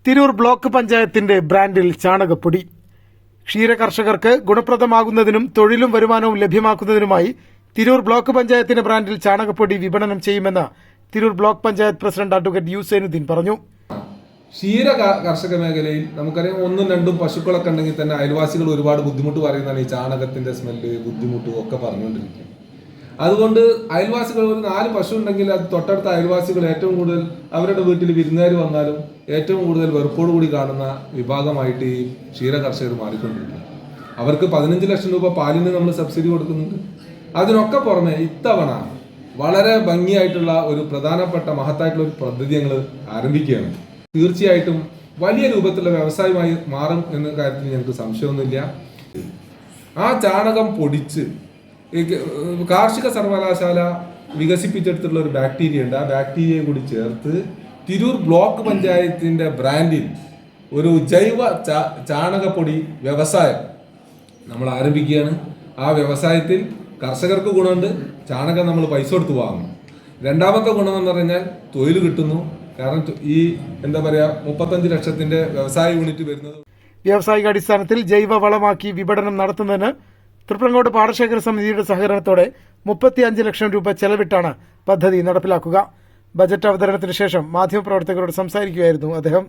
Tirur block പഞ്ചായത്തിന്റെ ബ്രാൻഡിൽ ചാണകപ്പൊടി. ക്ഷീര കർഷകർക്ക് ഗുണപ്രദമാകുന്നതിനും തൊഴിലും വരുമാനവും ലഭ്യമാക്കുന്നതിനുമായി തിരൂർ ബ്ലോക്ക് പഞ്ചായത്തിന്റെ ബ്രാൻഡിൽ ചാണകപ്പൊടി വിപണനം ചെയ്യുമെന്ന് Tirur block panchayat president advocate U Zainuddin പറഞ്ഞു. ക്ഷീര കർഷക മേഖലയിൽ നമുക്കറിയാം, 1-2 പശുക്കളൊക്കെ ഉണ്ടെങ്കിൽ തന്നെ അയൽവാസികൾ ഒരുപാട് ബുദ്ധിമുട്ട് പറയുന്നതാണ്. ഈ ചാണകത്തിന്റെ സ്മെല്ല്, ബുദ്ധിമുട്ട് ഒക്കെ പറഞ്ഞുകൊണ്ടിരിക്കും. അതുകൊണ്ട് അയൽവാസികൾ ഒരു 4 പശു ഉണ്ടെങ്കിൽ അത് തൊട്ടടുത്ത അയൽവാസികൾ ഏറ്റവും കൂടുതൽ അവരുടെ വീട്ടിൽ വിരുന്നുകാർ വന്നാലും ഏറ്റവും കൂടുതൽ വെറുപ്പോടുകൂടി കാണുന്ന വിഭാഗമായിട്ട് ഈ ക്ഷീര കർഷകർ മാറിക്കൊണ്ടിരിക്കുന്നു. അവർക്ക് 15 ലക്ഷം രൂപ പാലിന് നമ്മൾ സബ്സിഡി കൊടുക്കുന്നുണ്ട്. അതിനൊക്കെ പുറമെ ഇത്തവണ വളരെ ഭംഗിയായിട്ടുള്ള ഒരു പ്രധാനപ്പെട്ട മഹത്തായിട്ടുള്ള ഒരു പദ്ധതി ഞങ്ങൾ ആരംഭിക്കുകയാണ്. തീർച്ചയായിട്ടും വലിയ രൂപത്തിലുള്ള വ്യവസായമായി മാറും എന്ന കാര്യത്തിൽ ഞങ്ങൾക്ക് സംശയമൊന്നുമില്ല. ആ ചാണകം പൊടിച്ച് കാർഷിക സർവകലാശാല വികസിപ്പിച്ചെടുത്തുള്ള ഒരു ബാക്ടീരിയ ഉണ്ട്. ആ ബാക്ടീരിയയെ കൂടി ചേർത്ത് തിരൂർ ബ്ലോക്ക് പഞ്ചായത്തിന്റെ ബ്രാൻഡിൽ ഒരു ജൈവ ചാണകപ്പൊടി വ്യവസായം നമ്മൾ ആരംഭിക്കുകയാണ്. ആ വ്യവസായത്തിൽ കർഷകർക്ക് ഗുണമുണ്ട്. ചാണകം നമ്മൾ പൈസ കൊടുത്ത് വാങ്ങും. രണ്ടാമത്തെ ഗുണമെന്ന് പറഞ്ഞാൽ തൊഴിൽ കിട്ടുന്നു. കാരണം ഈ 35 ലക്ഷത്തിന്റെ വ്യവസായ യൂണിറ്റ് വരുന്നത്. വ്യാവസായിക അടിസ്ഥാനത്തിൽ ജൈവ വളമാക്കി വിപണനം നടത്തുന്നതിന് തൃപ്രങ്ങോട് പാടശേഖര സമിതിയുടെ സഹകരണത്തോടെ 35 ലക്ഷം രൂപ ചെലവിട്ടാണ് പദ്ധതി നടപ്പിലാക്കുക. ബജറ്റ് അവതരണത്തിന് ശേഷം മാധ്യമപ്രവർത്തകരോട് സംസാരിക്കുകയായിരുന്നു അദ്ദേഹം.